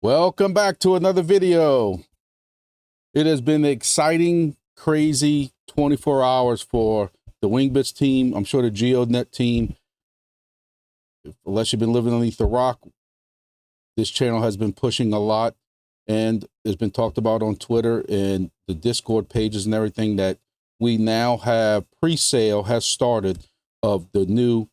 Welcome back to another video. It has been an exciting, crazy 24 hours for the Wingbits team. I'm sure the geodnet team, unless you've been living underneath the rock, this channel has been pushing a lot and it's been talked about on Twitter and the Discord pages and everything that we now have pre-sale has started of the new,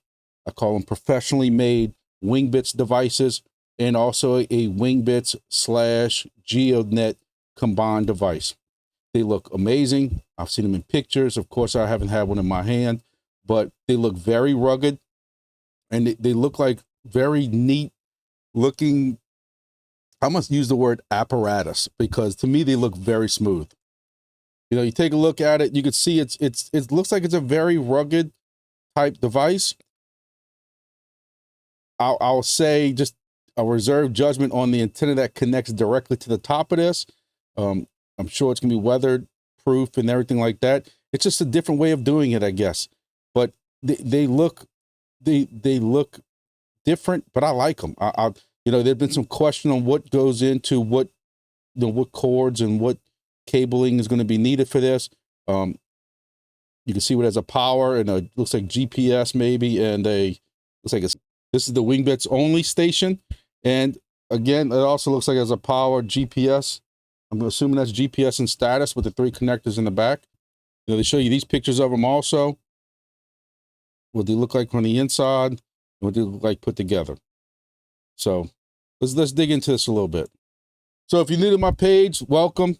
I call them professionally made Wingbits devices, and also a Wingbits / geodnet combined device. They look amazing. I've seen them in pictures. Of course, I haven't had one in my hand, but they look very rugged and they look like very neat looking. I must use the word apparatus because to me, they look very smooth. You know, you take a look at it, you can see it looks like it's a very rugged type device. I'll say just a reserved judgment on the antenna that connects directly to the top of this. I'm sure it's gonna be weathered proof and everything like that. It's just a different way of doing it, I guess. But they look different, but I like them. You know, there's been some question on what goes into what, you know, what cords and what cabling is going to be needed for this. You can see what has a power and a looks like GPS maybe, and looks like this is the Wingbits only station. And again, it also looks like it has a power GPS. I'm assuming that's GPS and status with the 3 connectors in the back. You know, they show you these pictures of them also, what they look like from the inside and what they look like put together. So let's dig into this a little bit. So if you're new to my page, welcome.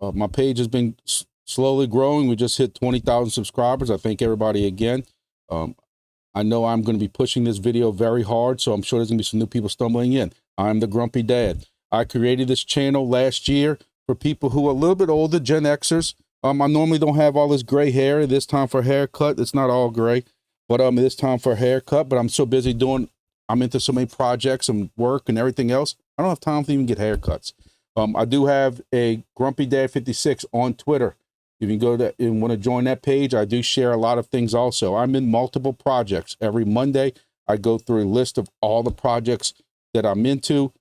My page has been slowly growing. We just hit 20,000 subscribers. I thank everybody again. I know I'm going to be pushing this video very hard, so I'm sure there's going to be some new people stumbling in. I'm the Grumpy Dad. I created this channel last year for people who are a little bit older, Gen Xers. I normally don't have all this gray hair. This time for a haircut, it's not all gray, but it's time for a haircut. But I'm so busy I'm into so many projects and work and everything else. I don't have time to even get haircuts. I do have a Grumpy Dad 56 on Twitter. If you can go to and want to join that page, I do share a lot of things also. I'm in multiple projects. Every Monday, I go through a list of all the projects that I'm into.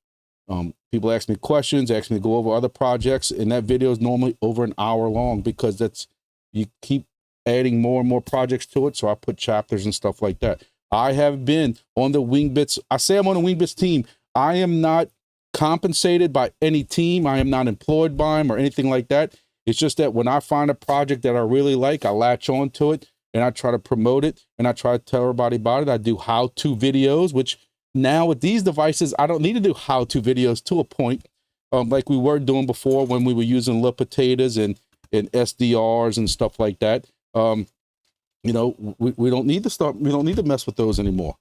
People ask me questions, ask me to go over other projects, and that video is normally over an hour long because you keep adding more and more projects to it, so I put chapters and stuff like that. I have been on the Wingbits. I say I'm on the Wingbits team. I am not compensated by any team. I am not employed by them or anything like that. It's just that when I find a project that I really like, I latch on to it and I try to promote it and I try to tell everybody about it. I do how-to videos, which now with these devices, I don't need to do how-to videos to a point like we were doing before when we were using little potatoes and SDRs and stuff like that. You know, we don't need to mess with those anymore.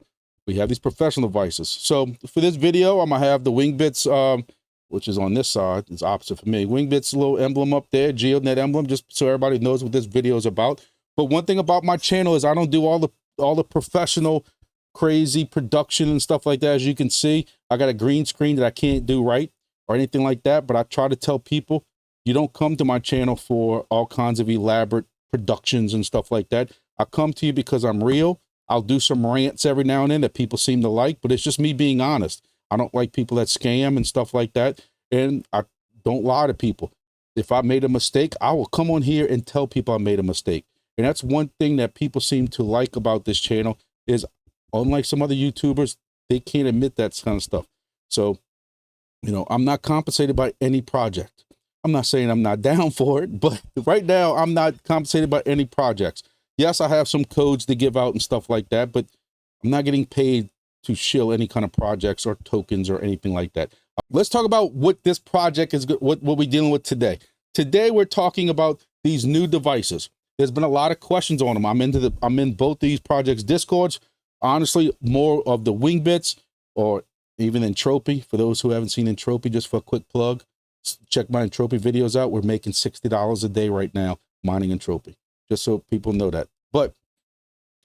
We have these professional devices. So for this video, I'm gonna have the Wingbits, which is on this side, it's opposite for me. Wingbits little emblem up there, geodnet emblem, just so everybody knows what this video is about. But one thing about my channel is I don't do all the professional, crazy production and stuff like that. As you can see, I got a green screen that I can't do right or anything like that. But I try to tell people, you don't come to my channel for all kinds of elaborate productions and stuff like that. I come to you because I'm real. I'll do some rants every now and then that people seem to like, but it's just me being honest. I don't like people that scam and stuff like that. And I don't lie to people. If I made a mistake, I will come on here and tell people I made a mistake. And that's one thing that people seem to like about this channel is, unlike some other YouTubers, they can't admit that kind of stuff. So, you know, I'm not compensated by any project. I'm not saying I'm not down for it, but right now I'm not compensated by any projects. Yes, I have some codes to give out and stuff like that, but I'm not getting paid to shill any kind of projects or tokens or anything like that. Let's talk about what this project is, what we're dealing with today. Today, we're talking about these new devices. There's been a lot of questions on them. I'm in both these projects' Discords. Honestly, more of the Wingbits or even Entropy. For those who haven't seen Entropy, just for a quick plug, check my Entropy videos out. We're making $60 a day right now mining Entropy, just so people know that. But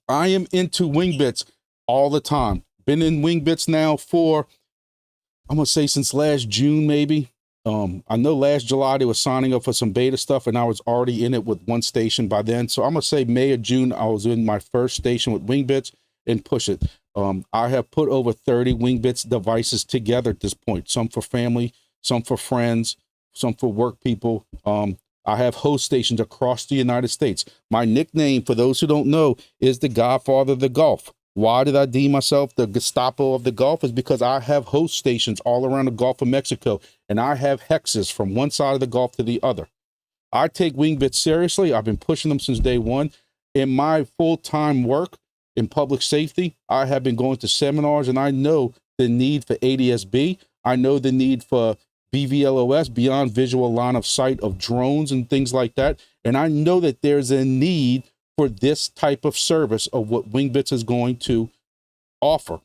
I am into Wingbits all the time. Been in Wingbits now for, I'm gonna say since last June, maybe. I know last July they were signing up for some beta stuff and I was already in it with one station by then. So I'm gonna say May or June, I was in my first station with Wingbits. and push it. I have put over 30 Wingbits devices together at this point, some for family, some for friends, some for work people. I have host stations across the United States. My nickname, for those who don't know, is the Godfather of the Gulf. Why did I deem myself the Gestapo of the Gulf? Is because I have host stations all around the Gulf of Mexico, and I have hexes from one side of the Gulf to the other. I take Wingbits seriously. I've been pushing them since day one. In my full-time work in public safety, I have been going to seminars, and I know the need for ADS-B. I know the need for BVLOS, beyond visual line of sight, of drones and things like that. And I know that there's a need for this type of service of what Wingbits is going to offer.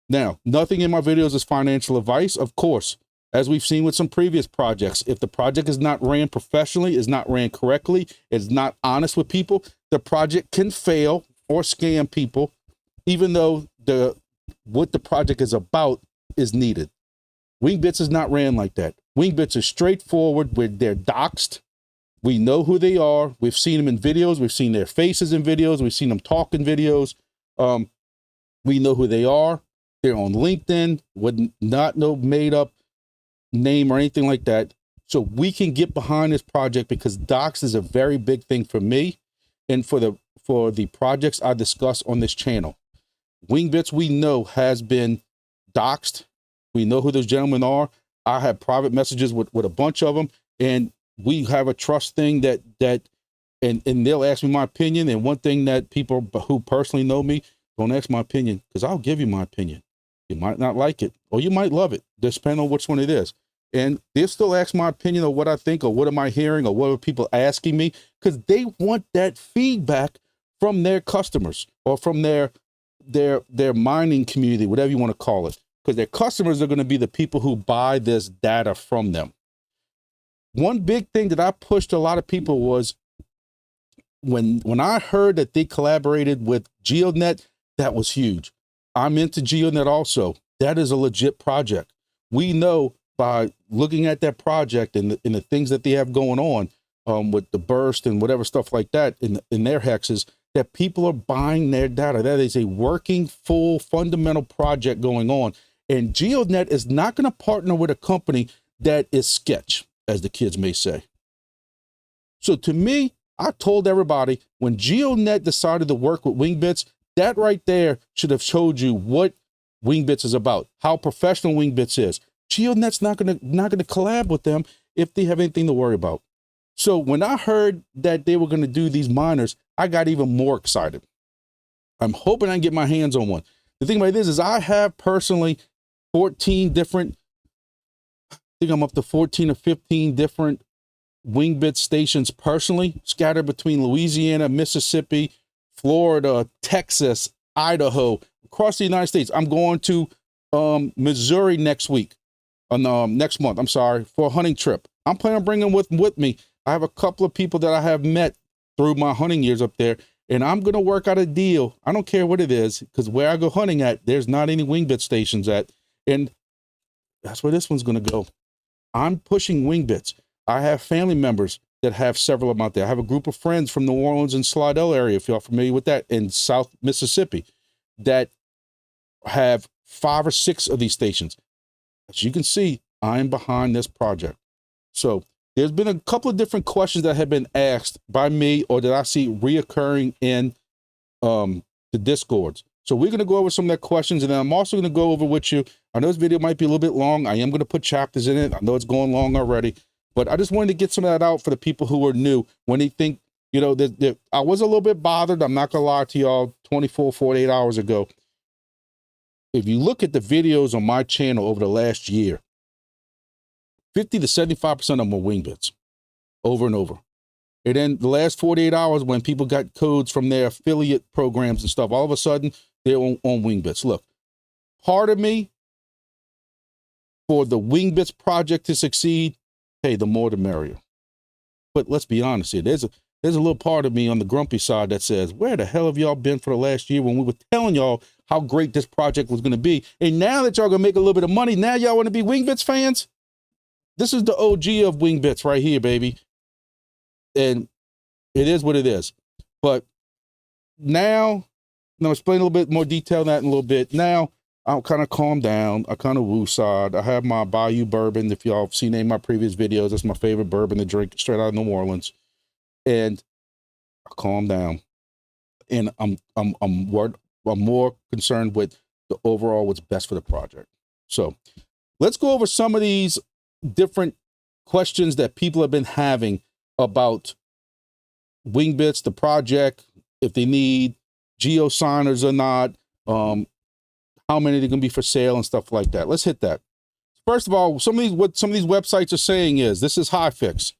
Now, nothing in my videos is financial advice. Of course, as we've seen with some previous projects, if the project is not ran professionally, is not ran correctly, is not honest with people, the project can fail or scam people, even though what the project is about is needed. Wingbits is not ran like that. Wingbits is straightforward. They're doxed. We know who they are. We've seen them in videos. We've seen their faces in videos. We've seen them talk in videos. We know who they are. They're on LinkedIn, would not no made up name or anything like that. So we can get behind this project because dox is a very big thing for me and for the projects I discuss on this channel. Wingbits, we know, has been doxed. We know who those gentlemen are. I have private messages with a bunch of them, and we have a trust thing and they'll ask me my opinion. And one thing that people who personally know me, don't ask my opinion, because I'll give you my opinion. You might not like it, or you might love it, depending on which one it is. And they'll still ask my opinion of what I think, or what am I hearing, or what are people asking me, because they want that feedback from their customers or from their mining community, whatever you want to call it, because their customers are going to be the people who buy this data from them. One big thing that I pushed a lot of people was when I heard that they collaborated with GeoNet, that was huge. I'm into GeoNet also. That is a legit project. We know by looking at that project and the things that they have going on with the burst and whatever stuff like that in their hexes, that people are buying their data. That is a working, full, fundamental project going on. And GeoNet is not going to partner with a company that is sketch, as the kids may say. So to me, I told everybody when GeoNet decided to work with Wingbits, that right there should have showed you what Wingbits is about, how professional Wingbits is. GeoNet's not gonna collab with them if they have anything to worry about. So when I heard that they were gonna do these miners, I got even more excited. I'm hoping I can get my hands on one. The thing about this is I have personally 14 different, I think I'm up to 14 or 15 different Wingbits stations personally, scattered between Louisiana, Mississippi, Florida, Texas, Idaho, across the United States. I'm going to Missouri next month, I'm sorry, for a hunting trip. I'm planning on bringing them with me. I have a couple of people that I have met through my hunting years up there, and I'm going to work out a deal. I don't care what it is, because where I go hunting at, there's not any Wingbit stations at, and that's where this one's going to go. I'm pushing Wingbits. I have family members that have several of them out there. I have a group of friends from New Orleans and Slidell area, if y'all familiar with that, in South Mississippi, that have 5 or 6 of these stations. As you can see, I'm behind this project. So there's been a couple of different questions that have been asked by me or that I see reoccurring in the Discords. So we're going to go over some of their questions, and then I'm also going to go over with you. I know this video might be a little bit long. I am going to put chapters in it. I know it's going long already, but I just wanted to get some of that out for the people who are new when they think, you know, that I was a little bit bothered. I'm not going to lie to y'all 24, 48 hours ago. If you look at the videos on my channel over the last year, 50 to 75% of them are Wingbits over and over. And then the last 48 hours when people got codes from their affiliate programs and stuff, all of a sudden they're on Wingbits. Look, part of me, for the Wingbits project to succeed, hey, the more the merrier. But let's be honest here. There's a little part of me on the grumpy side that says, where the hell have y'all been for the last year when we were telling y'all how great this project was going to be? And now that y'all going to make a little bit of money, now y'all want to be Wingbits fans? This is the OG of Wingbits right here, baby. And it is what it is. But now And I'll explain a little bit more detail on that in a little bit. Now, I'll kind of calm down. I kind of woosah'd. I have my Bayou bourbon. If y'all have seen any of my previous videos, that's my favorite bourbon to drink straight out of New Orleans. And I calm down. And I'm more concerned with the overall what's best for the project. So let's go over some of these different questions that people have been having about Wingbits, the project, if they need geo signers or not, how many they're gonna be for sale and stuff like that. Let's hit that. First of all, what some of these websites are saying is, this is hyfix.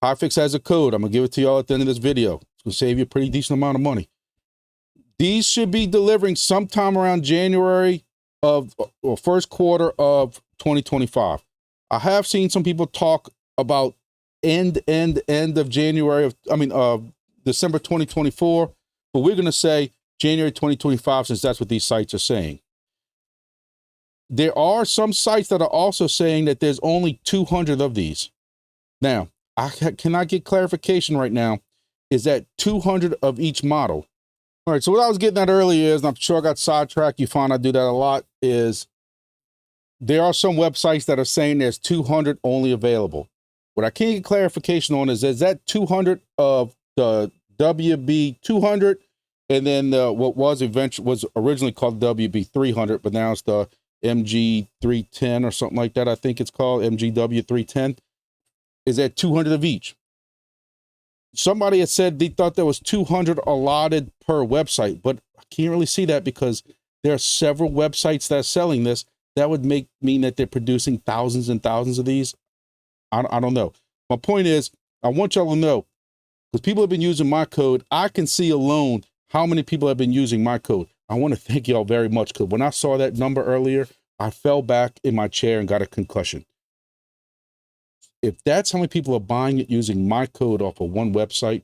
Hyfix has a code. I'm gonna give it to y'all at the end of this video. It's gonna save you a pretty decent amount of money. These should be delivering sometime around January of or first quarter of 2025. I have seen some people talk about end of January of December 2024, but we're gonna say January 2025 since that's what these sites are saying. There are some sites that are also saying that there's only 200 of these. Now, I cannot get clarification right now. Is that 200 of each model? All right, so what I was getting at earlier is, and I'm sure I got sidetracked, you find I do that a lot, is there are some websites that are saying there's 200 only available. What I can't get clarification on is that 200 of the WB200, and then what was originally called WB300, but now it's the MG310 or something like that. I think it's called MGW310. Is that 200 of each? Somebody had said they thought there was 200 allotted per website, but I can't really see that because there are several websites that are selling this. That would mean that they're producing thousands and thousands of these. I don't know. My point is, I want y'all to know, because people have been using my code. I can see alone how many people have been using my code. I want to thank y'all very much, because when I saw that number earlier, I fell back in my chair and got a concussion. If that's how many people are buying it using my code off of one website,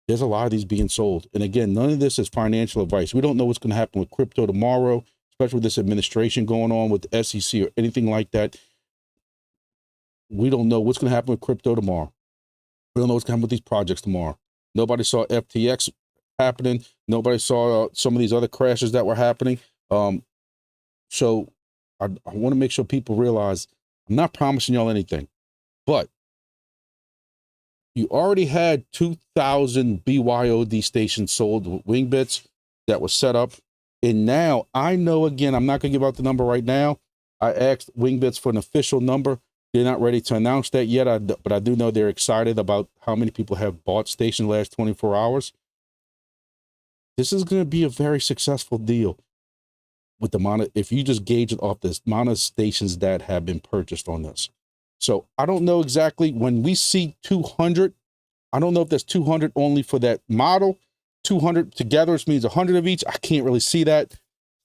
there's a lot of these being sold. And again, none of this is financial advice. We don't know what's going to happen with crypto tomorrow, especially with this administration going on with the SEC or anything like that. We don't know what's going to happen with crypto tomorrow. We don't know what's going to happen with these projects tomorrow. Nobody saw FTX happening. Nobody saw some of these other crashes that were happening. So I want to make sure people realize I'm not promising y'all anything, but you already had 2,000 BYOD stations sold with Wingbits that was set up. And now I know, again, I'm not going to give out the number right now. I asked Wingbits for an official number. They're not ready to announce that yet, but I do know they're excited about how many people have bought stations the last 24 hours. This is going to be a very successful deal with the amount of, if you just gauge it off this amount of stations that have been purchased on this. So I don't know exactly when we see 200. I don't know if there's 200 only for that model. 200 together, which means 100 of each. I can't really see that.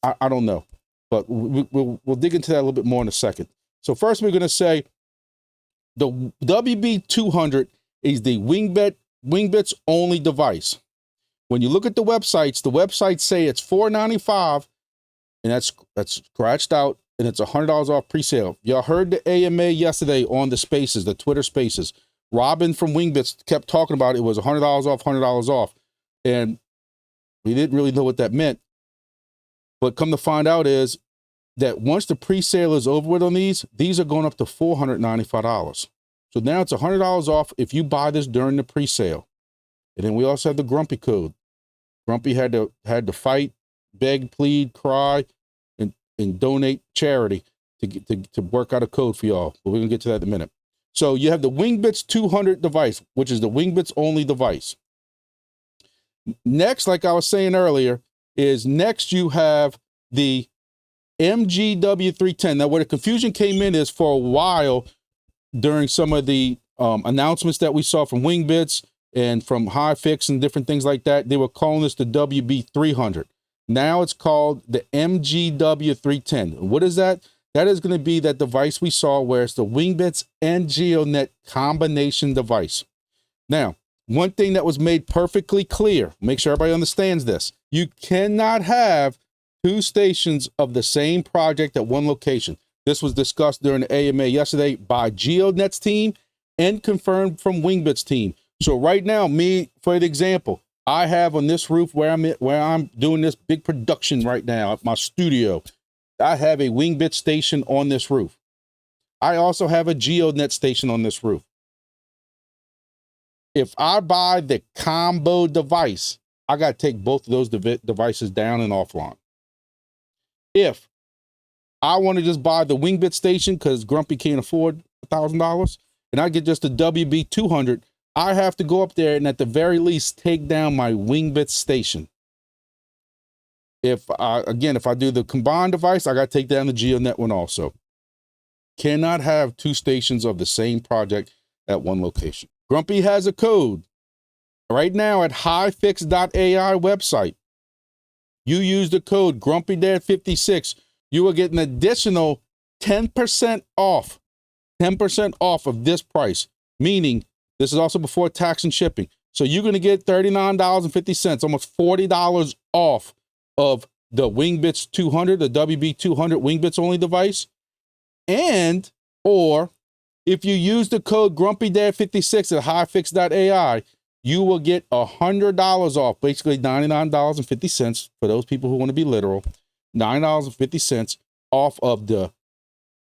I don't know, but we'll dig into that a little bit more in a second. So first, we're going to say the WB200 is the Wingbits only device. When you look at the websites say it's $495, and that's scratched out, and it's $100 off pre-sale. Y'all heard the AMA yesterday on the Spaces, the Twitter Spaces. Robin from Wingbits kept talking about it was $100 off, $100 off, and we didn't really know what that meant. But come to find out is that once the pre-sale is over with on these are going up to $495. So now it's $100 off if you buy this during the pre-sale. And then we also have the Grumpy code. Grumpy had to fight, beg, plead, cry, and donate charity to work out a code for y'all. But we're gonna get to that in a minute. So you have the Wingbits 200 device, which is the Wingbits only device. Next, like I was saying earlier, is next you have the MGW310. Now, where the confusion came in is for a while during some of the announcements that we saw from Wingbits and from hyfix and different things like that, they were calling this the WB300. Now it's called the MGW310. What is that? That is going to be that device we saw where it's the Wingbits and geodnet combination device. Now, one thing that was made perfectly clear, make sure everybody understands this. You cannot have two stations of the same project at one location. This was discussed during the AMA yesterday by geodnet's team and confirmed from Wingbits team. So right now, me, for an example, I have on this roof where I'm doing this big production right now at my studio. I have a Wingbits station on this roof. I also have a geodnet station on this roof. If I buy the combo device, I got to take both of those devices down and offline. If I want to just buy the Wingbits station because Grumpy can't afford $1,000 and I get just a WB200, I have to go up there and at the very least take down my Wingbits station. If I do the combined device, I got to take down the geonet one also. Cannot have two stations of the same project at one location. Grumpy has a code right now at hyfix.ai website. You use the code GrumpyDad56, you will get an additional 10% off. 10% off of this price, meaning this is also before tax and shipping. So you're going to get $39.50, almost $40 off of the Wingbits 200, the WB200 Wingbits only device. And, or if you use the code GrumpyDad56 at hyfix.ai, you will get $100 off, basically $99.50 for those people who want to be literal, $9.50 off of the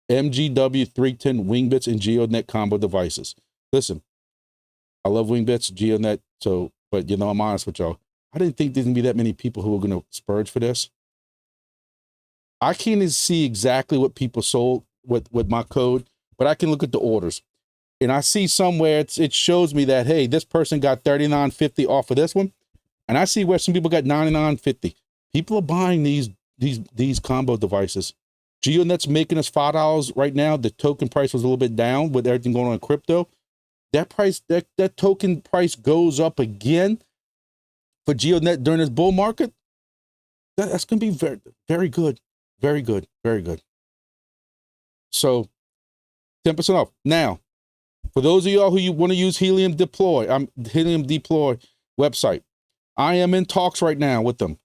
MGW310 Wingbits and geonet combo devices. Listen, I love Wingbits, geonet, but you know, I'm honest with y'all. I didn't think there's gonna be that many people who are gonna spurge for this. I can't even see exactly what people sold with my code, but I can look at the orders. And I see somewhere it shows me that, hey, this person got $39.50 off of this one. And I see where some people got $99.50. People are buying these combo devices. GeoNet's making us $5 right now. The token price was a little bit down with everything going on in crypto. That price, that token price goes up again for GeoNet during this bull market. That's going to be very, very good. Very good. Very good. So 10% off. Now, for those of y'all who want to use Helium Deploy, Helium Deploy website, I am in talks right now with them.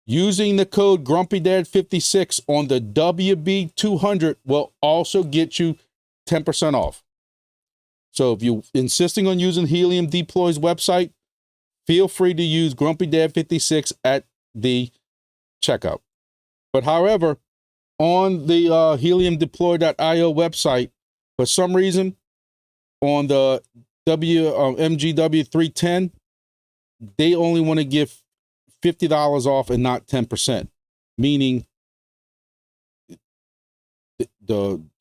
Using the code GrumpyDad56 on the WB200 will also get you 10% off. So if you're insisting on using Helium Deploy's website, feel free to use GrumpyDad56 at the checkout. But however, on the heliumdeploy.io website, for some reason, on the MGW310, they only want to give $50 off and not 10%, meaning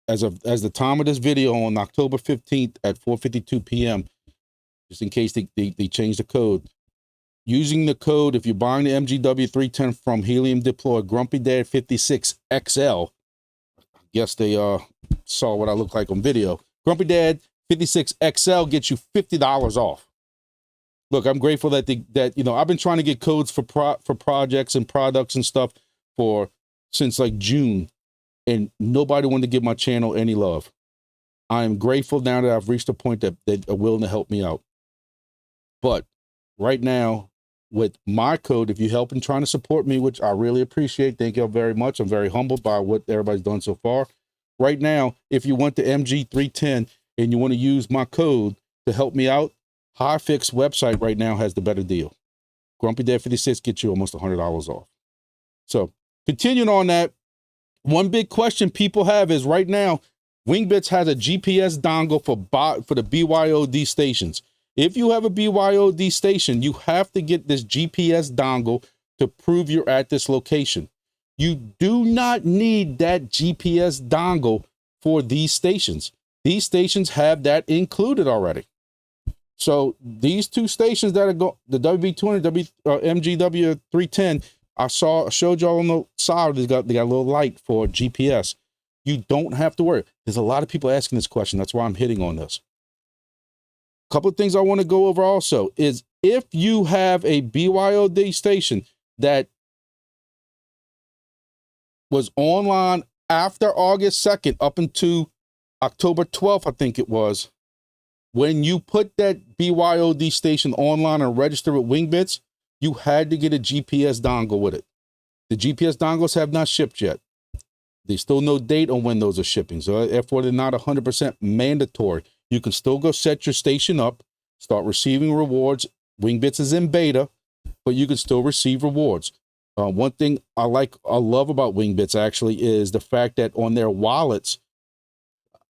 as the time of this video on October 15th at 4:52 p.m., just in case they change the code, using the code, if you're buying the MGW310 from Helium Deploy, GrumpyDad56XL, I guess they saw what I look like on video. GrumpyDad56XL gets you $50 off. Look, I'm grateful that you know, I've been trying to get codes for projects and products and stuff since like June, and nobody wanted to give my channel any love. I am grateful now that I've reached a point that they are willing to help me out. But right now, with my code, if you help in trying to support me, which I really appreciate, thank you very much. I'm very humbled by what everybody's done so far. Right now, if you want the MG310 and you want to use my code to help me out, HyFix website right now has the better deal. GrumpyDad56 gets you almost $100 off. So continuing on that, one big question people have is right now, Wingbits has a GPS dongle for the BYOD stations. If you have a BYOD station, you have to get this GPS dongle to prove you're at this location. You do not need that GPS dongle for these stations. These stations have that included already. So these two stations that are the WB200, MGW310, I showed y'all on the side, they got a little light for GPS. You don't have to worry. There's a lot of people asking this question. That's why I'm hitting on this. A couple of things I want to go over also is if you have a BYOD station that was online after August 2nd up into October 12th, I think it was, when you put that BYOD station online and register with Wingbits, you had to get a GPS dongle with it. The GPS dongles have not shipped yet. There's still no date on when those are shipping, so therefore they're not 100% mandatory. You can still go set your station up, start receiving rewards. Wingbits is in beta, but you can still receive rewards. One thing I love about Wingbits actually is the fact that on their wallets,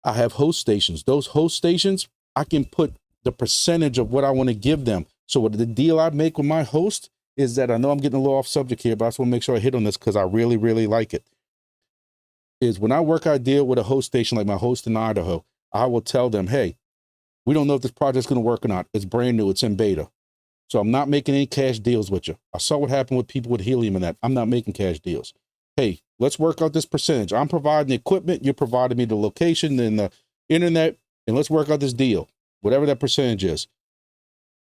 I have host stations. Those host stations, I can put the percentage of what I want to give them. So what the deal I make with my host is that, I know I'm getting a little off subject here, but I just want to make sure I hit on this because I really, really like it, is when I work out a deal with a host station like my host in Idaho, I will tell them, hey, we don't know if this project's going to work or not. It's brand new. It's in beta. So I'm not making any cash deals with you. I saw what happened with people with helium and that. I'm not making cash deals. Hey, let's work out this percentage. I'm providing the equipment. You're providing me the location and the internet, and let's work out this deal, whatever that percentage is.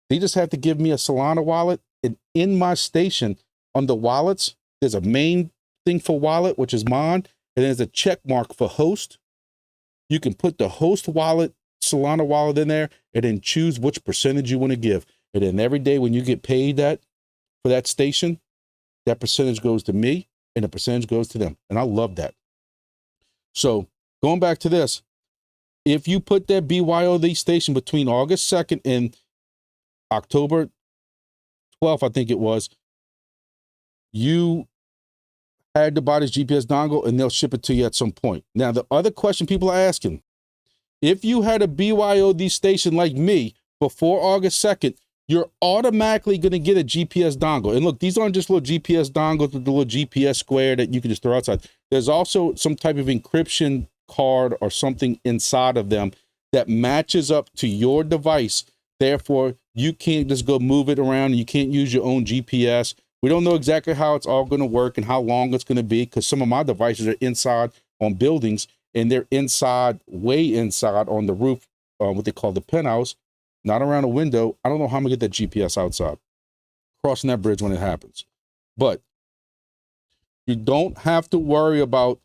They just have to give me a Solana wallet, and in my station on the wallets, there's a main thing for wallet, which is mine, and there's a check mark for host. You can put the host wallet, Solana wallet in there, and then choose which percentage you want to give. And then every day when you get paid that for that station, that percentage goes to me and the percentage goes to them. And I love that. So going back to this, if you put that BYOD station between August 2nd and October 12th, I think it was, you had to buy this GPS dongle and they'll ship it to you at some point. Now, the other question people are asking, if you had a BYOD station like me before August 2nd, you're automatically going to get a GPS dongle. And look, these aren't just little GPS dongles with the little GPS square that you can just throw outside. There's also some type of encryption card or something inside of them that matches up to your device. Therefore, you can't just go move it around and you can't use your own GPS. We don't know exactly how it's all going to work and how long it's going to be, because some of my devices are inside on buildings and they're inside, way inside on the roof, what they call the penthouse, not around a window. I don't know how I'm gonna get that GPS outside, crossing that bridge when it happens. But you don't have to worry about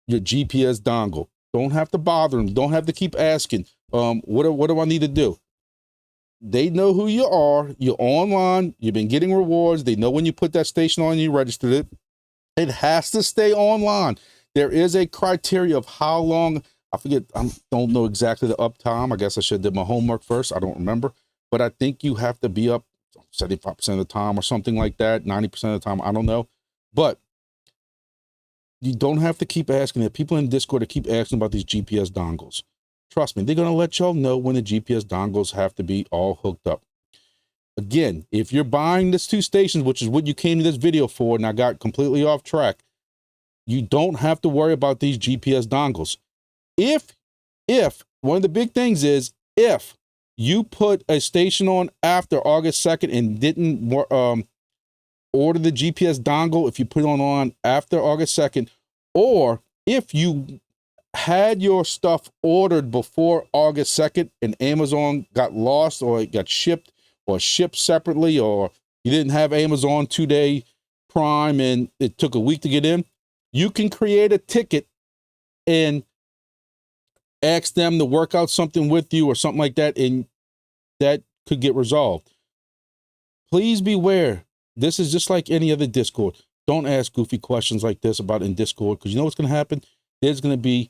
your GPS dongle. Don't have to bother them. Don't have to keep asking, what do I need to do? They know who you are. You're online. You've been getting rewards. They know when you put that station on, you registered it. It has to stay online. There is a criteria of how long. I forget, I don't know exactly the uptime. I guess I should have did my homework first. I don't remember. But I think you have to be up 75% of the time or something like that, 90% of the time. I don't know. But you don't have to keep asking. There are people in Discord that keep asking about these GPS dongles. Trust me, they're going to let y'all know when the GPS dongles have to be all hooked up. Again, if you're buying this 2 stations, which is what you came to this video for, and I got completely off track, you don't have to worry about these GPS dongles. If one of the big things is, if you put a station on after August 2nd and didn't order the GPS dongle, if you put it on after August 2nd, or if you had your stuff ordered before August 2nd and Amazon got lost or it got shipped or shipped separately, or you didn't have Amazon 2-day Prime and it took a week to get in, you can create a ticket and ask them to work out something with you or something like that, and that could get resolved. Please beware. This is just like any other Discord. Don't ask goofy questions like this about in Discord, because you know what's going to happen? There's going to be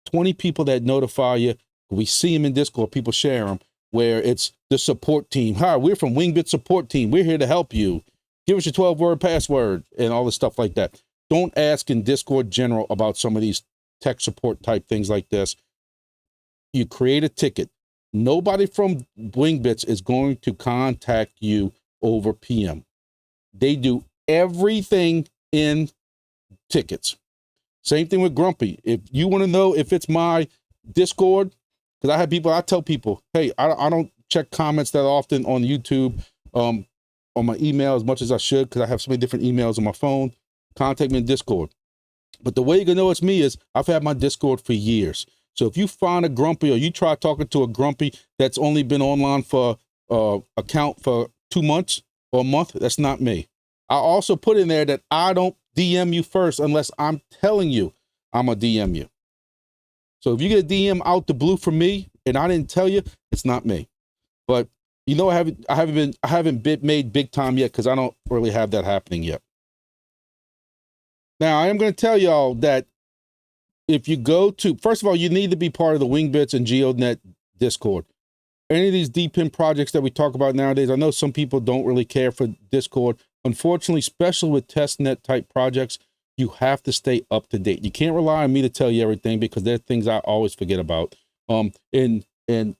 20 people that notify you. We see them in Discord, people share them, where it's the support team. Hi, we're from Wingbits support team. We're here to help you. Give us your 12-word password and all this stuff like that. Don't ask in Discord general about some of these tech support type things like this. You create a ticket. Nobody from Wingbits is going to contact you over PM. They do everything in tickets. Same thing with Grumpy. If you want to know if it's my Discord, because I tell people, hey, I don't check comments that often on YouTube, on my email as much as I should, because I have so many different emails on my phone. Contact me in Discord. But the way you can know it's me is I've had my Discord for years. So if you find a Grumpy or you try talking to a Grumpy that's only been online for account for 2 months or a month, that's not me. I also put in there that I don't DM you first unless I'm telling you I'm a DM you. So if you get a DM out the blue from me and I didn't tell you, it's not me. But you know, I haven't been made big time yet, because I don't really have that happening yet. Now I am going to tell y'all that if you go to, first of all, you need to be part of the Wingbits and geodnet Discord. any of these DPIN projects that we talk about nowadays, I know some people don't really care for Discord. Unfortunately, especially with testnet type projects, you have to stay up to date. You can't rely on me to tell you everything because there are things I always forget about. And it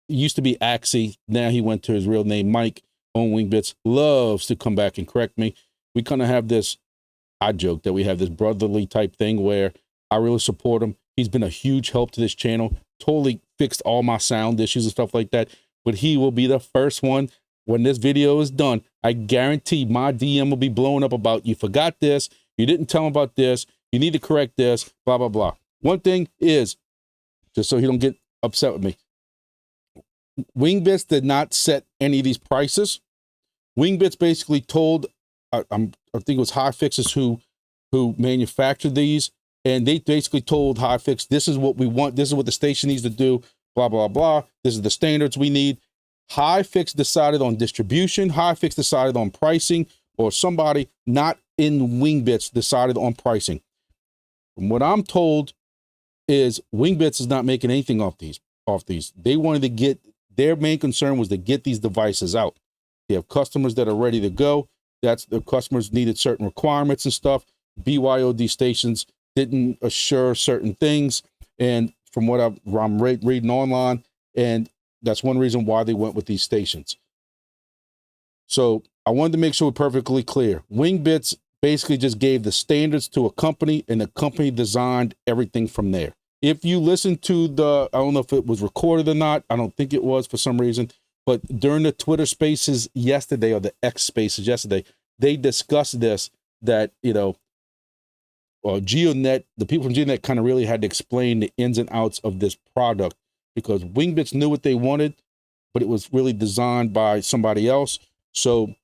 used to be Axie. Now he went to his real name, Mike, on Wingbits. Loves to come back and correct me. We kind of have this, I joke that we have this brotherly type thing where I really support him. He's been a huge help to this channel. Totally fixed all my sound issues and stuff like that. But he will be the first one when this video is done. I guarantee my DM will be blowing up about, you forgot this, you didn't tell him about this, you need to correct this, blah, blah, blah. One thing is, just so he don't get upset with me, Wingbits did not set any of these prices. Wingbits basically told, I think it was hyfixes who manufactured these, and they basically told hyfix, this is what we want, this is what the station needs to do, blah, blah, blah. This is the standards we need. hyfix decided on distribution, hyfix decided on pricing, or somebody not in Wingbits decided on pricing. From what I'm told is Wingbits is not making anything off these. They wanted to get, their main concern was to get these devices out. They have customers that are ready to go. That's the customers needed certain requirements and stuff. BYOD Stations didn't assure certain things. And from what I'm reading online, and that's one reason why they went with these stations. So I wanted to make sure we're perfectly clear. Wingbits basically just gave the standards to a company, and the company designed everything from there. If you listen to the, I don't know if it was recorded or not, I don't think it was for some reason, but during the Twitter spaces yesterday, or the X spaces yesterday, they discussed this, that, you know, geodnet, the people from geodnet kind of really had to explain the ins and outs of this product, because Wingbits knew what they wanted, but it was really designed by somebody else. So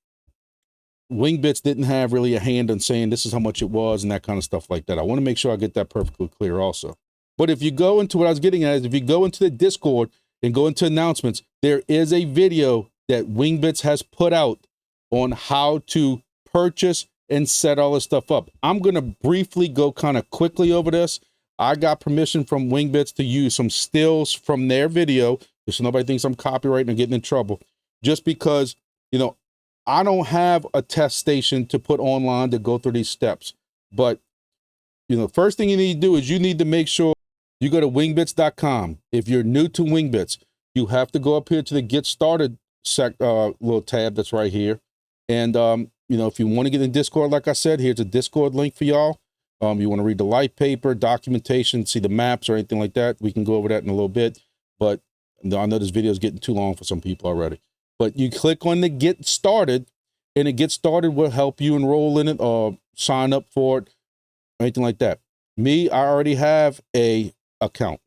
Wingbits didn't have really a hand in saying this is how much it was and that kind of stuff like that. I want to make sure I get that perfectly clear also. But if you go into what I was getting at, is if you go into the Discord and go into announcements, there is a video that Wingbits has put out on how to purchase and set all this stuff up. I'm going to briefly go kind of quickly over this. I got permission from Wingbits to use some stills from their video, just so nobody thinks I'm copyrighting and getting in trouble, just because, you know, I don't have a test station to put online to go through these steps. But, you know, first thing you need to do is you need to make sure you go to wingbits.com. If you're new to Wingbits, you have to go up here to the Get Started little tab that's right here. And, you know, if you want to get in Discord, like I said, here's a Discord link for y'all. You want to read the light paper, documentation, see the maps or anything like that, we can go over that in a little bit. But I know this video is getting too long for some people already. But you click on the Get Started, and the Get Started will help you enroll in it or sign up for it, anything like that. Me, I already have a account.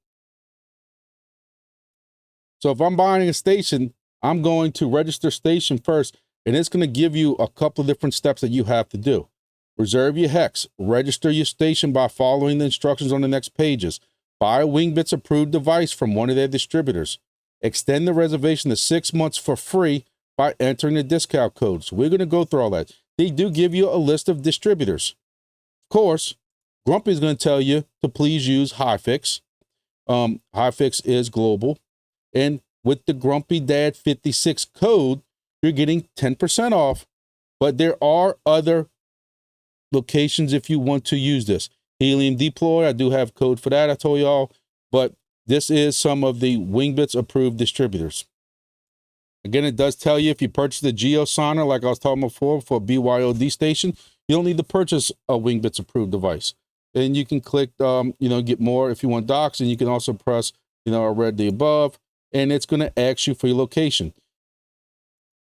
So if I'm buying a station, I'm going to register station first, and it's going to give you a couple of different steps that you have to do. Reserve your hex, register your station by following the instructions on the next pages, buy a Wingbits approved device from one of their distributors, extend the reservation to 6 months for free by entering the discount code. So we're going to go through all that. They do give you a list of distributors. Of course, Grumpy is going to tell you to please use hyfix. Hyfix is global. And with the Grumpy Dad 56 code, you're getting 10% off. But there are other locations if you want to use this. Helium Deploy, I do have code for that, I told y'all. But this is some of the Wingbits approved distributors. Again, it does tell you if you purchase the GeoSigner, like I was talking before, for a BYOD station, you don't need to purchase a Wingbits approved device. And you can click, you know, get more if you want docs, and you can also press, you know, I read the above, and it's going to ask you for your location.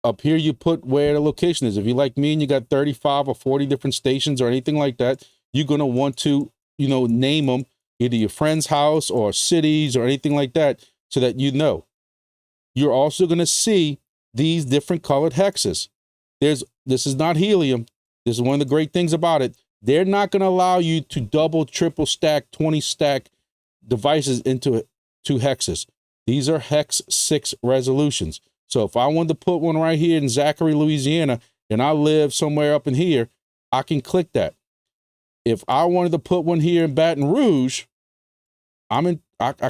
Up here, you put where the location is. If you're like me and you got 35 or 40 different stations or anything like that, you're going to want to, you know, name them either your friend's house or cities or anything like that, so that you know. You're also going to see these different colored hexes. This is not helium. This is one of the great things about it. They're not going to allow you to double, triple stack, 20 stack devices into 2 hexes. These are hex 6 resolutions. So if I wanted to put one right here in Zachary, Louisiana, and I live somewhere up in here, I can click that. If I wanted to put one here in Baton Rouge, I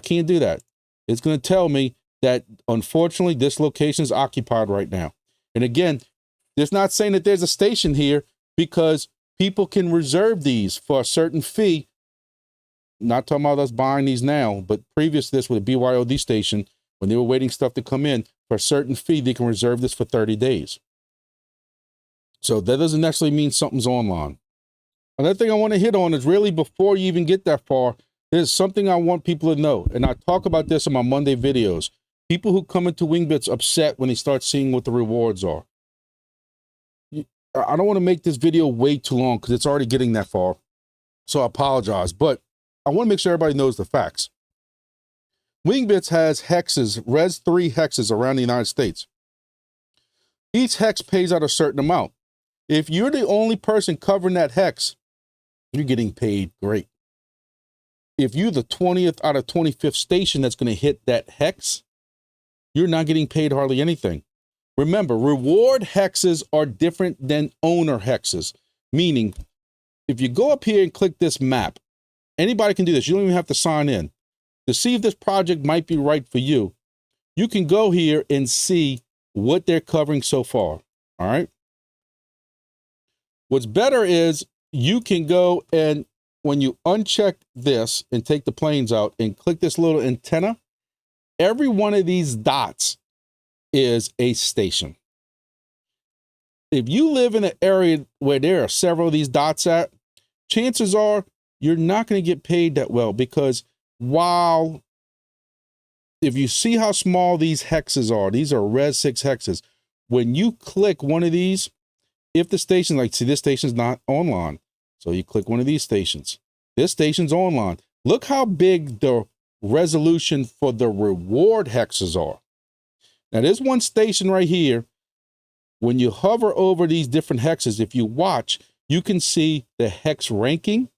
can't do that. It's going to tell me that unfortunately this location is occupied right now. And again, it's not saying that there's a station here, because people can reserve these for a certain fee. Not talking about us buying these now, but previous to this with a BYOD station, when they were waiting stuff to come in for a certain fee, they can reserve this for 30 days. So that doesn't necessarily mean something's online. Another thing I want to hit on is, really before you even get that far, there's something I want people to know. And I talk about this in my Monday videos. People who come into Wingbits upset when they start seeing what the rewards are. I don't want to make this video way too long because it's already getting that far. So I apologize, but I want to make sure everybody knows the facts. Wingbits has hexes, Res 3 hexes around the United States. Each hex pays out a certain amount. If you're the only person covering that hex, you're getting paid great. If you're the 20th out of 25th station that's going to hit that hex, you're not getting paid hardly anything. Remember, reward hexes are different than owner hexes, meaning if you go up here and click this map, anybody can do this. You don't even have to sign in. To see if this project might be right for you, you can go here and see what they're covering so far. All right. What's better is you can go and when you uncheck this and take the planes out and click this little antenna, every one of these dots is a station. If you live in an area where there are several of these dots at, chances are you're not going to get paid that well, because while if you see how small these hexes are, these are Res 6 hexes. When you click one of these, if the station, like, see, this station's not online. So you click one of these stations. This station's online. Look how big the resolution for the reward hexes are. Now, there's one station right here. When you hover over these different hexes, if you watch, you can see the hex ranking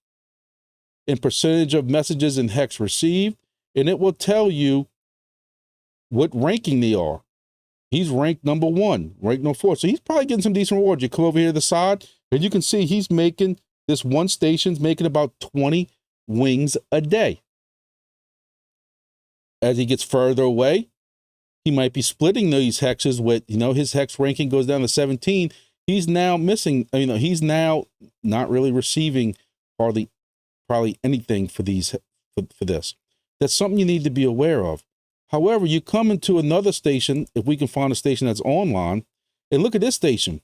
and percentage of messages in hex received, and it will tell you what ranking they are. He's ranked number 1, ranked number 4. So he's probably getting some decent rewards. You come over here to the side, and you can see he's making, this one station's making about 20 wings a day. As he gets further away, he might be splitting these hexes with, you know, his hex ranking goes down to 17. He's now missing, you know, he's now not really receiving probably anything for these, for this. That's something you need to be aware of. However, you come into another station, if we can find a station that's online, and look at this station.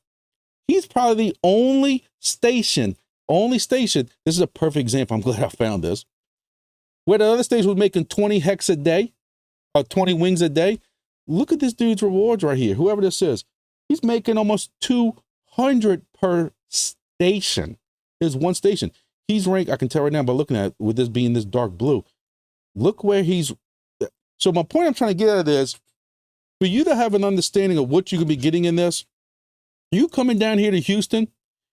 He's probably the only station. This is a perfect example. I'm glad I found this. Where the other station was making 20 hex a day, or 20 wings a day. Look at this dude's rewards right here. Whoever this is, he's making almost 200 per station. There's one station. He's ranked, I can tell right now by looking at it, with this being this dark blue. Look where he's. So my point I'm trying to get at is, for you to have an understanding of what you could be getting in this, you coming down here to Houston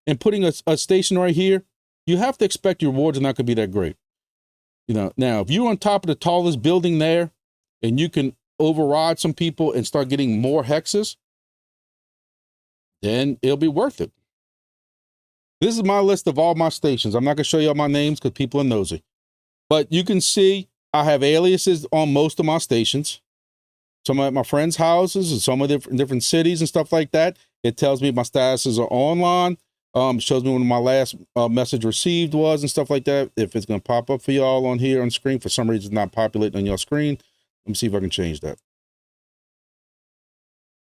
and putting a station right here, you have to expect your rewards are not going to be that great. You know, now, if you're on top of the tallest building there and you can override some people and start getting more hexes, then it'll be worth it. This is my list of all my stations. I'm not going to show you all my names because people are nosy. But you can see I have aliases on most of my stations. Some of my friends' houses and some of different cities and stuff like that. It tells me my statuses are online. Shows me when my last message received was and stuff like that. If it's going to pop up for y'all on here on screen, for some reason it's not populating on your screen. Let me see if I can change that.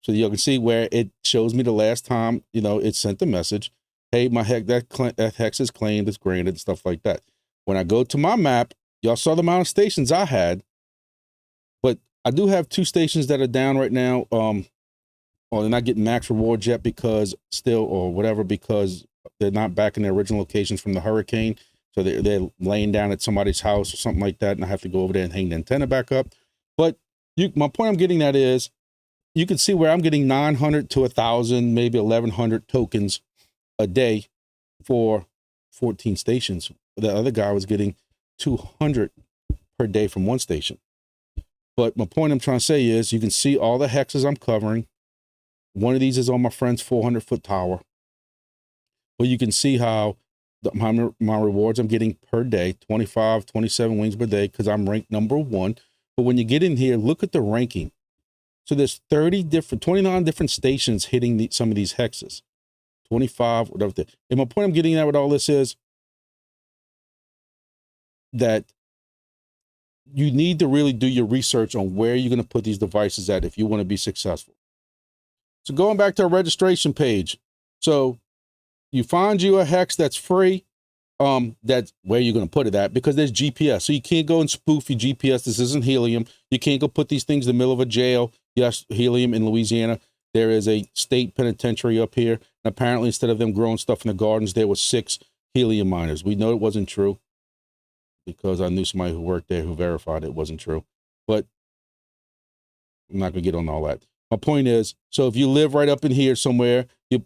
So you can see where it shows me the last time, you know, it sent the message. Hey, my hex, that hex is claimed, it's granted, and stuff like that. When I go to my map, y'all saw the amount of stations I had, but I do have 2 stations that are down right now. Or they're not getting max rewards yet because because they're not back in their original locations from the hurricane. So they're laying down at somebody's house or something like that, and I have to go over there and hang the antenna back up. But my point I'm getting at is, you can see where I'm getting 900 to 1,000, maybe 1,100 tokens a day for 14 stations. The other guy was getting 200 per day from one station. But my point I'm trying to say is, you can see all the hexes I'm covering. One of these is on my friend's 400-foot tower. But you can see how my rewards I'm getting per day, 25, 27 wings per day, because I'm ranked number 1. But when you get in here, look at the ranking. So there's 29 different stations hitting some of these hexes, 25, whatever. And my point I'm getting at with all this is that you need to really do your research on where you're going to put these devices at if you want to be successful. So going back to our registration page. So you find you a hex that's free. That's where you're going to put it at, because there's GPS. So you can't go and spoof your GPS. This isn't helium. You can't go put these things in the middle of a jail. Yes, helium in Louisiana. There is a state penitentiary up here. And apparently, instead of them growing stuff in the gardens, there were 6 helium miners. We know it wasn't true because I knew somebody who worked there who verified it wasn't true. But I'm not going to get on all that. My point is, so if you live right up in here somewhere, you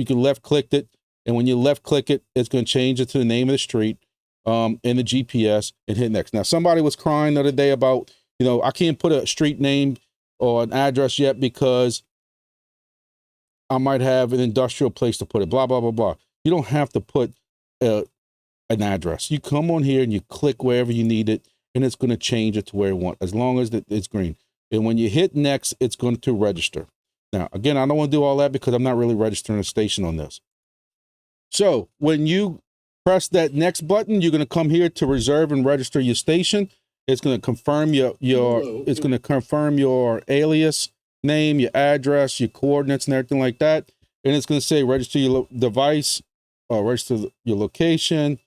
can left click it. And when you left click it, it's going to change it to the name of the street and the GPS and hit next. Now, somebody was crying the other day about, I can't put a street name or an address yet because I might have an industrial place to put it, blah, blah, blah, blah. You don't have to put an address. You come on here and you click wherever you need it, and it's going to change it to where you want, as long as it's green. And when you hit next, it's going to register. Now, again, I don't want to do all that because I'm not really registering a station on this. So when you press that next button, you're going to come here to reserve and register your station. It's going to confirm it's going to confirm your alias name, your address, your coordinates, and everything like that. And it's going to say register your device, or register your location,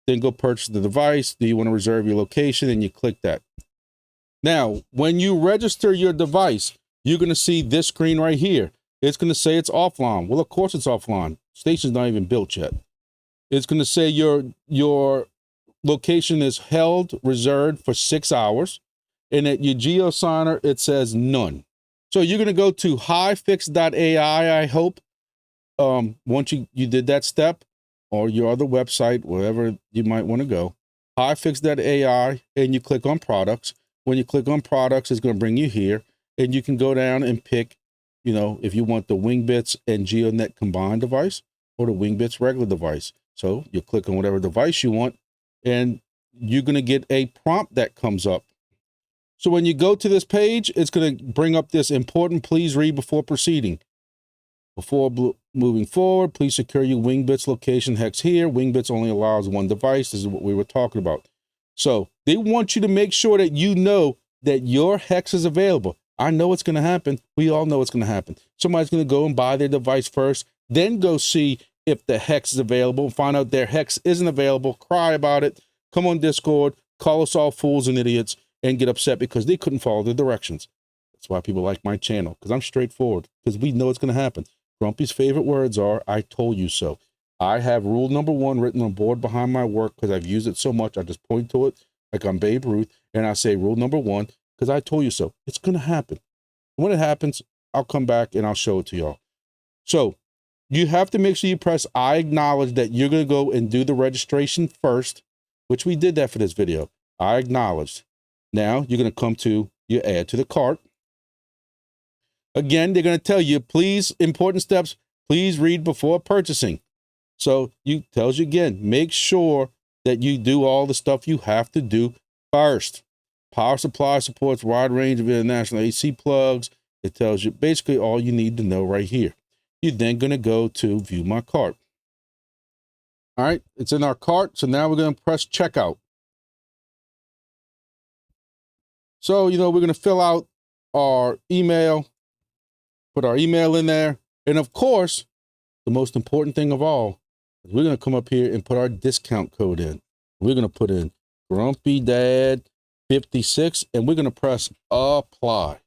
then go purchase the device. Do you want to reserve your location? And you click that. Now, when you register your device, you're going to see this screen right here. It's going to say it's offline. Well, of course it's offline. Station's not even built yet. It's going to say your location is held, reserved for 6 hours. And at your geosigner, it says none. So you're going to go to hyfix.ai, I hope. Once you did that step, or your other website, wherever you might want to go, hyfix.ai, and you click on products. When you click on products, it's going to bring you here, and you can go down and pick, if you want the Wingbits and geodnet combined device or the Wingbits regular device. So you click on whatever device you want, and you're going to get a prompt that comes up. So when you go to this page, it's going to bring up this important, please read before proceeding. Before moving forward, please secure your Wingbits location hex here. Wingbits only allows one device. This is what we were talking about. So they want you to make sure that you know that your hex is available. I know it's going to happen. We all know it's going to happen. Somebody's going to go and buy their device first, then go see if the hex is available, find out their hex isn't available, cry about it, come on Discord, call us all fools and idiots, and get upset because they couldn't follow the directions. That's why people like my channel, because I'm straightforward, because we know it's going to happen. Grumpy's favorite words are, I told you so. I have rule number 1 written on board behind my work because I've used it so much. I just point to it like I'm Babe Ruth, and I say rule number 1 because I told you so. It's going to happen. When it happens, I'll come back and I'll show it to y'all. So you have to make sure you press I acknowledge that you're going to go and do the registration first, which we did that for this video. I acknowledged. Now you're going to come to your add to the cart. Again, they're going to tell you, please, important steps, please read before purchasing. So you tells you again, make sure that you do all the stuff you have to do first. Power supply supports wide range of international AC plugs. It tells you basically all you need to know right here. You're then going to go to view my cart. All right, it's in our cart. So now we're going to press checkout. So, we're going to fill out our email, put our email in there. And of course, the most important thing of all, is we're going to come up here and put our discount code in. We're going to put in Grumpy Dad 56, and we're going to press apply.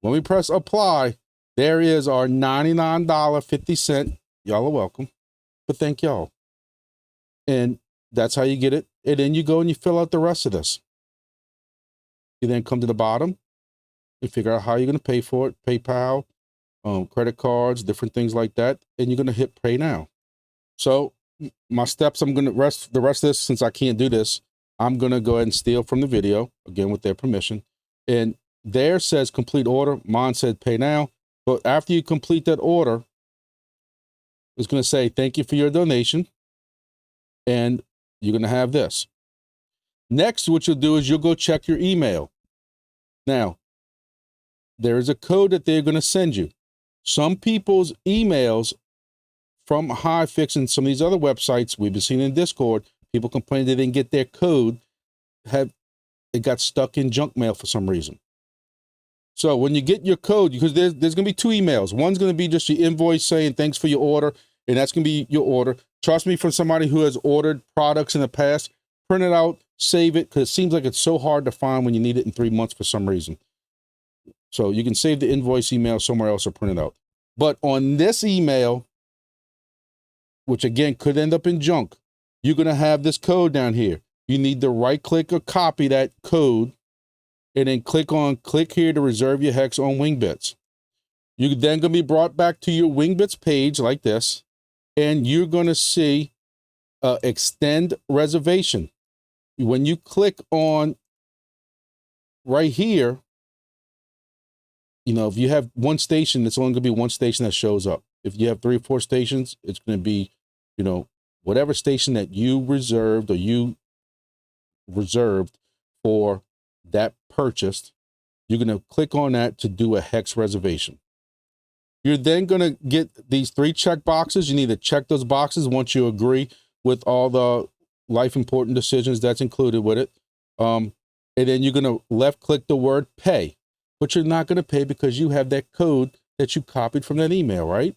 When we press apply, there is our $99.50. Y'all are welcome, but thank y'all. And that's how you get it. And then you go and you fill out the rest of this. You then come to the bottom and figure out how you're going to pay for it. PayPal, credit cards, different things like that. And you're going to hit pay now. So my steps, I'm going to the rest of this, since I can't do this, I'm going to go ahead and steal from the video, again, with their permission. And there says complete order. Mine said pay now. But after you complete that order, it's going to say, thank you for your donation. And you're going to have this. Next, what you'll do is you'll go check your email. Now, there is a code that they're going to send you. Some people's emails from hyfix and some of these other websites we've been seeing in Discord, people complain they didn't get their code, it got stuck in junk mail for some reason. So when you get your code, because there's going to be two emails. One's going to be just your invoice saying thanks for your order, and that's going to be your order. Trust me, from somebody who has ordered products in the past, print it out, save it, because it seems like it's so hard to find when you need it in 3 months for some reason. So you can save the invoice email somewhere else or print it out. But on this email, which again could end up in junk, you're going to have this code down here. You need to right click or copy that code and then click here to reserve your hex on Wingbits. You're then going to be brought back to your Wingbits page like this, and you're going to see extend reservation. When you click on right here, you know, if you have one station, it's only going to be one station that shows up. If you have 3 or 4 stations, it's going to be, you know, whatever station that you reserved or you reserved for that purchased, you're going to click on that to do a hex reservation. You're then going to get these 3 check boxes. You need to check those boxes once you agree with all the life important decisions that's included with it. And then you're going to left click the word pay, but you're not going to pay because you have that code that you copied from that email, right?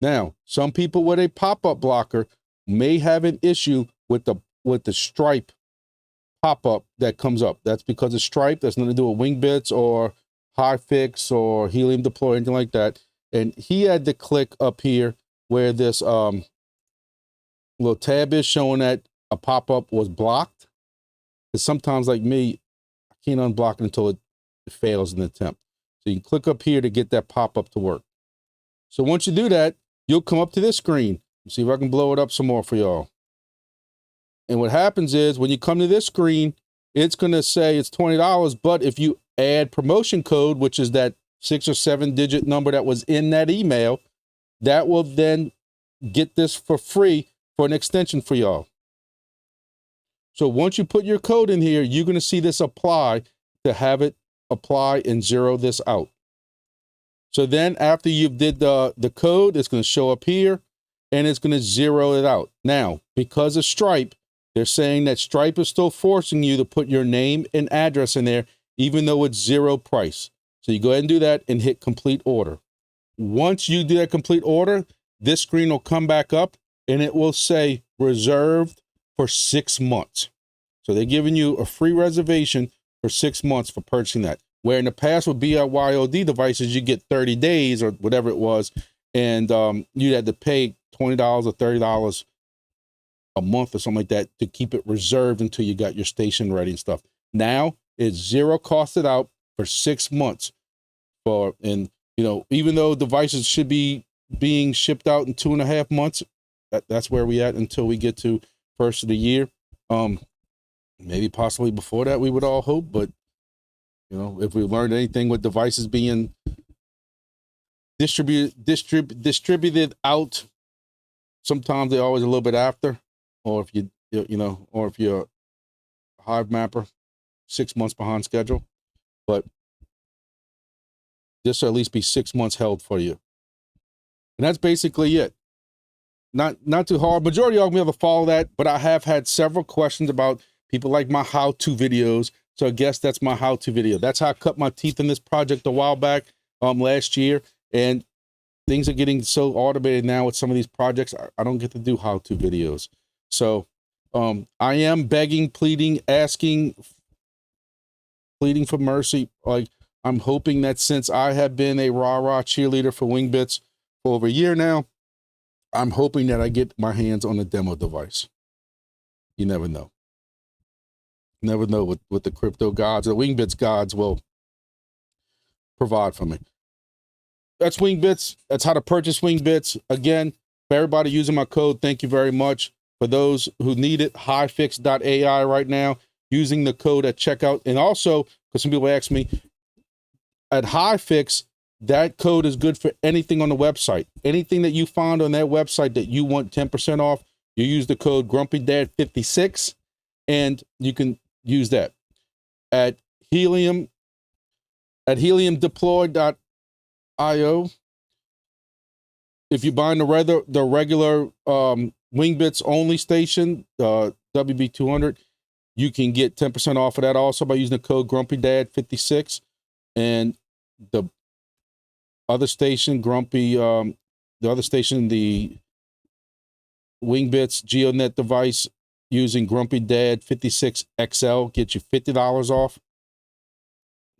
Now, some people with a pop-up blocker may have an issue with the Stripe pop-up that comes up. That's because of Stripe. That's nothing to do with Wingbits or hyfix or helium deploy, anything like that. And he had to click up here where this little tab is showing that a pop-up was blocked. Because sometimes, like me, I can't unblock it until it fails in the attempt. So you can click up here to get that pop-up to work. So once you do that, you'll come up to this screen. Let's see if I can blow it up some more for y'all. And what happens is when you come to this screen, it's going to say it's $20, but if you add promotion code, which is that 6 or 7 digit number that was in that email, that will then get this for free for an extension for y'all. So once you put your code in here, you're going to see this apply to have it apply and zero this out. So then after you've did the code, it's going to show up here and it's going to zero it out. Now, because of Stripe, they're saying that Stripe is still forcing you to put your name and address in there, even though it's 0 price. So you go ahead and do that and hit complete order. Once you do that complete order, this screen will come back up and it will say reserved for 6 months. So they're giving you a free reservation for 6 months for purchasing that. Where in the past with BYOD devices, you get 30 days or whatever it was, and you had to pay $20 or $30 a month or something like that to keep it reserved until you got your station ready and stuff. Now it's 0 costed out for 6 months. And you know, even though devices should be being shipped out in 2.5 months, that's where we at until we get to first of the year. Maybe possibly before that, we would all hope, but you know, if we learned anything with devices being distributed out, sometimes they're always a little bit after. Or if or if you're a hivemapper, 6 months behind schedule. But this will at least be 6 months held for you. And that's basically it. Not too hard. Majority of y'all will be able to follow that, but I have had several questions about people like my how-to videos. So I guess that's my how-to video. That's how I cut my teeth in this project a while back, last year. And things are getting so automated now with some of these projects, I don't get to do how-to videos. So I am begging, pleading, asking, pleading for mercy. Like, I'm hoping that since I have been a rah-rah cheerleader for Wingbits for over a year now, I'm hoping that I get my hands on a demo device. You never know. Never know what the crypto gods or Wingbits gods will provide for me. That's Wingbits. That's how to purchase Wingbits. Again, for everybody using my code, thank you very much. For those who need it, hyfix.ai right now, using the code at checkout. And also, because some people ask me, at Hyfix, that code is good for anything on the website. Anything that you find on that website that you want 10% off, you use the code GrumpyDad56, and you can use that. At Helium, at heliumdeploy.io. If you're buying the regular Wingbits only station, WB200, you can get 10% off of that also by using the code GrumpyDad56. And the other station, the Wingbits geodnet device using GrumpyDad56XL gets you $50 off.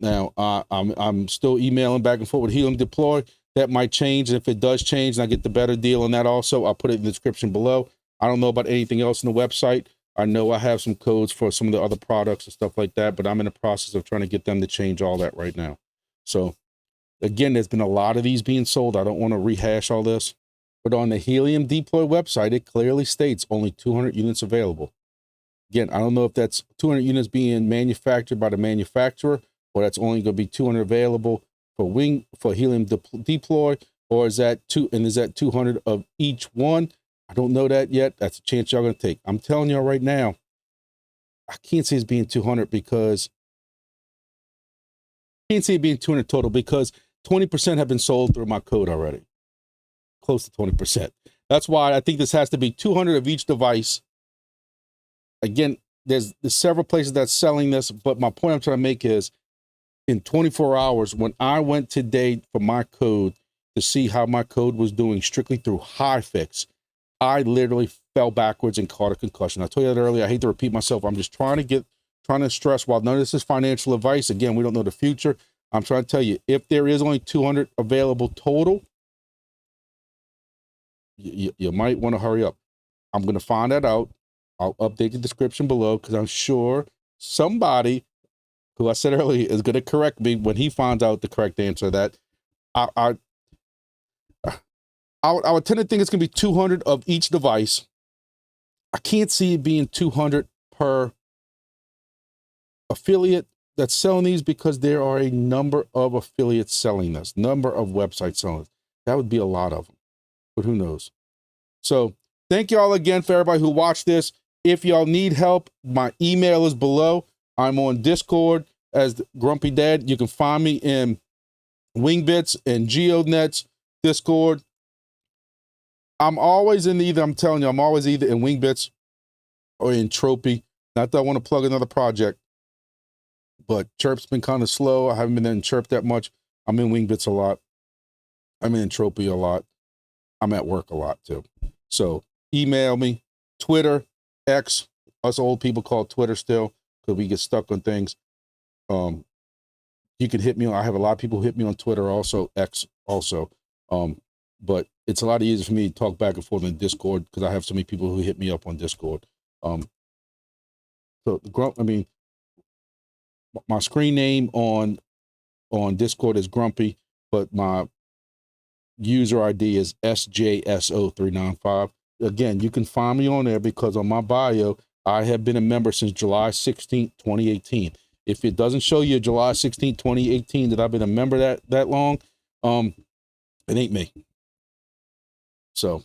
Now, I'm still emailing back and forth with Helium Deploy. That might change. And if it does change and I get the better deal on that also, I'll put it in the description below. I don't know about anything else on the website. I know I have some codes for some of the other products and stuff like that, but I'm in the process of trying to get them to change all that right now. So again, there's been a lot of these being sold. I don't want to rehash all this, but on the Helium Deploy website, it clearly states only 200 units available. Again, I don't know if that's 200 units being manufactured by the manufacturer, or that's only going to be 200 available for Helium Deploy, or is that 200 of each one? I don't know that yet. That's a chance y'all going to take. I'm telling y'all right now, I can't say it's being 200 because I can't say it being 200 total because 20% have been sold through my code already. Close to 20%. That's why I think this has to be 200 of each device. Again, there's several places that's selling this, but my point I'm trying to make is in 24 hours, when I went today for my code to see how my code was doing strictly through hyfix, I literally fell backwards and caught a concussion. I told you that earlier. I hate to repeat myself. I'm just trying to stress, while none of this is financial advice, again, we don't know the future. I'm trying to tell you, if there is only 200 available total, you might want to hurry up. I'm going to find that out. I'll update the description below because I'm sure somebody who I said earlier is going to correct me when he finds out the correct answer to that. I would tend to think it's going to be 200 of each device. I can't see it being 200 per affiliate that's selling these because there are a number of affiliates selling this, number of websites selling this. That would be a lot of them, but who knows? So thank you all again for everybody who watched this. If y'all need help, my email is below. I'm on Discord as Grumpy Dad. You can find me in Wingbits and geodnet's Discord. I'm always in I'm telling you, I'm always either in Wingbits or in Tropy. Not that I want to plug another project, but Chirp's been kind of slow. I haven't been in Chirp that much. I'm in Wingbits a lot. I'm in Tropy a lot. I'm at work a lot too. So email me, Twitter, X, us old people call Twitter still, because we get stuck on things. You can hit me on, I have a lot of people who hit me on Twitter also, X also. But it's a lot easier for me to talk back and forth in Discord because I have so many people who hit me up on Discord. So my screen name on Discord is Grumpy, but my user ID is SJSO395. Again, you can find me on there because on my bio, I have been a member since July 16th, 2018. If it doesn't show you July 16th, 2018 that I've been a member that long, it ain't me. So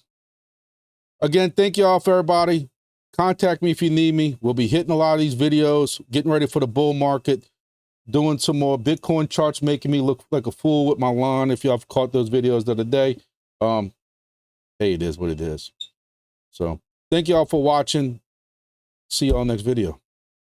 again, thank you all for everybody. Contact me if you need me. We'll be hitting a lot of these videos, getting ready for the bull market, doing some more Bitcoin charts, making me look like a fool with my lawn. If y'all have caught those videos the other day, hey, it is what it is. So thank you all for watching. See you all next video.